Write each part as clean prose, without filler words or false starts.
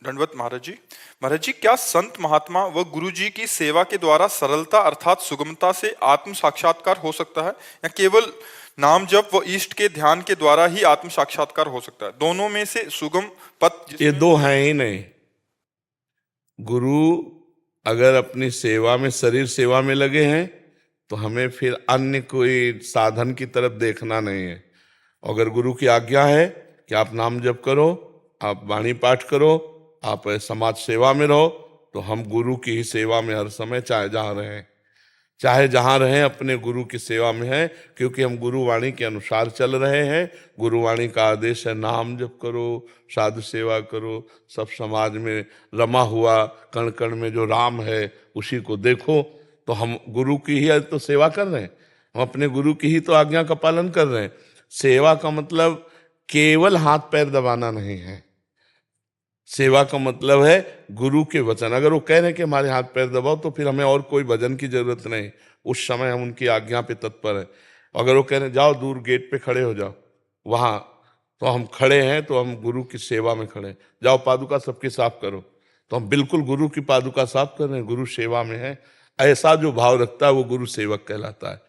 दंडवत महाराज जी। महाराज जी, क्या संत महात्मा व गुरु जी की सेवा के द्वारा सरलता अर्थात सुगमता से आत्म साक्षात्कार हो सकता है, या केवल नाम जप व इष्ट के ध्यान के द्वारा ही आत्म साक्षात्कार हो सकता है? दोनों में से सुगम पथ ये दो हैं ही नहीं। गुरु अगर अपनी सेवा में, शरीर सेवा में लगे हैं तो हमें फिर अन्य कोई साधन की तरफ देखना नहीं है। अगर गुरु की आज्ञा है कि आप नाम जप करो, आप वाणी पाठ करो, आप समाज सेवा में रहो, तो हम गुरु की ही सेवा में हर समय चाहे जहाँ रहें अपने गुरु की सेवा में हैं, क्योंकि हम गुरुवाणी के अनुसार चल रहे हैं। गुरुवाणी का आदेश है नाम जप करो, साधु सेवा करो, सब समाज में रमा हुआ कण कण में जो राम है उसी को देखो। तो हम गुरु की ही तो सेवा कर रहे हैं, हम अपने गुरु की ही तो आज्ञा का पालन कर रहे हैं। सेवा का मतलब केवल हाथ पैर दबाना नहीं है। सेवा का मतलब है गुरु के वचन। अगर वो कह रहे हैं कि हमारे हाथ पैर दबाओ, तो फिर हमें और कोई भजन की जरूरत नहीं, उस समय हम उनकी आज्ञा पे तत्पर हैं। अगर वो कह रहे हैं जाओ दूर गेट पे खड़े हो जाओ, वहां तो हम खड़े हैं, तो हम गुरु की सेवा में खड़े हैं। जाओ पादुका सबकी साफ करो, तो हम बिल्कुल गुरु की पादुका साफ कर रहे हैं, गुरु सेवा में है। ऐसा जो भाव रखता है वो गुरु सेवक कहलाता है।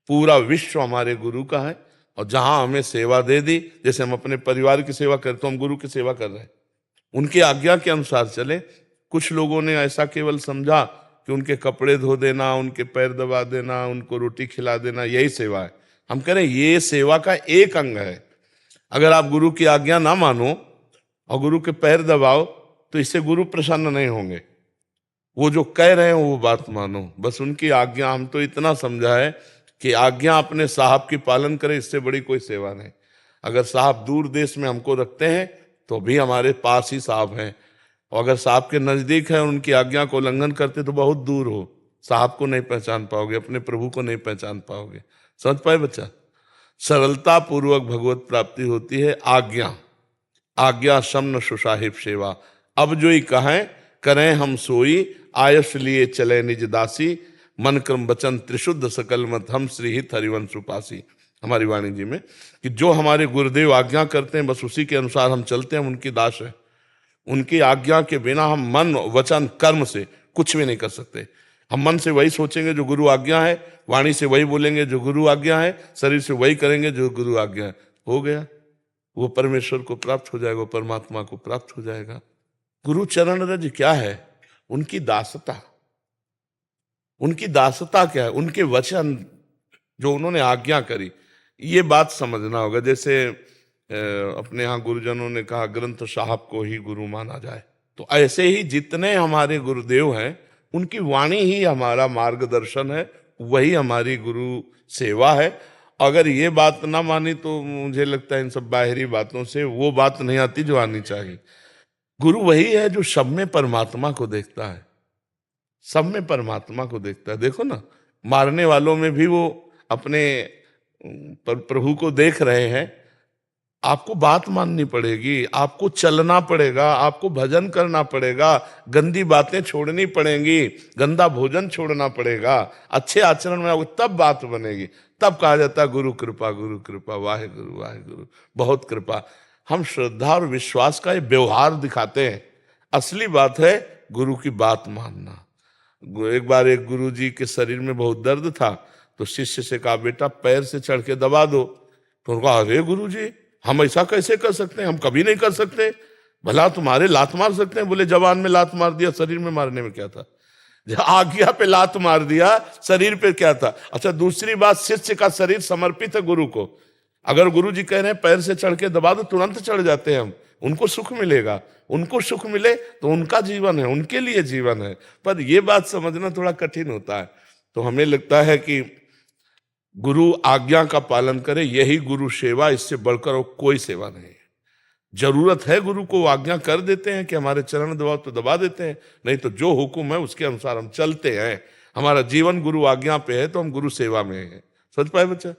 पूरा विश्व हमारे गुरु का है, और जहां हमें सेवा दे दी, जैसे हम अपने परिवार की सेवा करते, तो हम गुरु की सेवा कर रहे हैं, उनकी आज्ञा के अनुसार चले। कुछ लोगों ने ऐसा केवल समझा कि उनके कपड़े धो देना, उनके पैर दबा देना, उनको रोटी खिला देना यही सेवा है। हम कह रहे हैं ये सेवा का एक अंग है। अगर आप गुरु की आज्ञा ना मानो और गुरु के पैर दबाओ, तो इससे गुरु प्रसन्न नहीं होंगे। वो जो कह रहे हैं वो बात मानो, बस उनकी आज्ञा। हम तो इतना समझा है कि आज्ञा अपने साहब की पालन करें, इससे बड़ी कोई सेवा नहीं। अगर साहब दूर देश में हमको रखते हैं तो भी हमारे पास ही साहब हैं, और अगर साहब के नजदीक है उनकी आज्ञा को उल्लंघन करते तो बहुत दूर हो, साहब को नहीं पहचान पाओगे, अपने प्रभु को नहीं पहचान पाओगे। समझ पाए बच्चा? सरलता पूर्वक भगवत प्राप्ति होती है आज्ञा समन सुसाहिब सेवा। अब जो ही कहें करें हम सोई, आयस लिए चले निज दासी, मन क्रम वचन त्रिशुद्ध सकल मत हम श्री हित हरिवंश उपासी। हमारी वाणी जी में कि जो हमारे गुरुदेव आज्ञा करते हैं बस उसी के अनुसार हम चलते हैं, हम उनकी दास है। उनकी आज्ञा के बिना हम मन वचन कर्म से कुछ भी नहीं कर सकते। हम मन से वही सोचेंगे जो गुरु आज्ञा है, वाणी से वही बोलेंगे जो गुरु आज्ञा है, शरीर से वही करेंगे जो गुरु आज्ञा है। हो गया, वो परमेश्वर को प्राप्त हो जाएगा, परमात्मा को प्राप्त हो जाएगा। गुरु चरण रज क्या है? उनकी दासता। उनकी दासता क्या है? उनके वचन जो उन्होंने आज्ञा करी, ये बात समझना होगा। जैसे अपने यहाँ गुरुजनों ने कहा ग्रंथ साहब को ही गुरु माना जाए, तो ऐसे ही जितने हमारे गुरुदेव हैं उनकी वाणी ही हमारा मार्गदर्शन है, वही हमारी गुरु सेवा है। अगर ये बात ना मानी तो मुझे लगता है इन सब बाहरी बातों से वो बात नहीं आती जो आनी चाहिए। गुरु वही है जो सब में परमात्मा को देखता है, सब में परमात्मा को देखता है। देखो ना, मारने वालों में भी वो अपने प्रभु को देख रहे हैं। आपको बात माननी पड़ेगी, आपको चलना पड़ेगा, आपको भजन करना पड़ेगा, गंदी बातें छोड़नी पड़ेंगी, गंदा भोजन छोड़ना पड़ेगा, अच्छे आचरण में आओगे तब बात बनेगी। तब कहा जाता है गुरु कृपा, वाहे गुरु बहुत कृपा। हम श्रद्धा और विश्वास का ये व्यवहार दिखाते हैं। असली बात है गुरु की बात मानना। एक बार एक गुरु जी के शरीर में बहुत दर्द था, तो शिष्य से कहा बेटा पैर से चढ़ के दबा दो। तो उन्होंने कहा अरे गुरु जी हम ऐसा कैसे कर सकते हैं, हम कभी नहीं कर सकते, भला तुम्हारे लात मार सकते हैं। बोले जवान में लात मार दिया, शरीर में मारने में क्या था? जब आज्ञा पे लात मार दिया, शरीर पे क्या था? अच्छा, दूसरी बात, शिष्य का शरीर समर्पित है गुरु को। अगर गुरु जी कह रहे हैं पैर से चढ़ के दबा दो, तुरंत चढ़ जाते हैं हम, उनको सुख मिलेगा। उनको सुख मिले तो उनका जीवन है, उनके लिए जीवन है। पर यह बात समझना थोड़ा कठिन होता है। तो हमें लगता है कि गुरु आज्ञा का पालन करे, यही गुरु सेवा, इससे बढ़कर और कोई सेवा नहीं है। जरूरत है गुरु को, आज्ञा कर देते हैं कि हमारे चरण दबाओ तो दबा देते हैं, नहीं तो जो हुक्म है उसके अनुसार हम चलते हैं। हमारा जीवन गुरु आज्ञा पे है तो हम गुरु सेवा में हैं। समझ पाए बच्चा?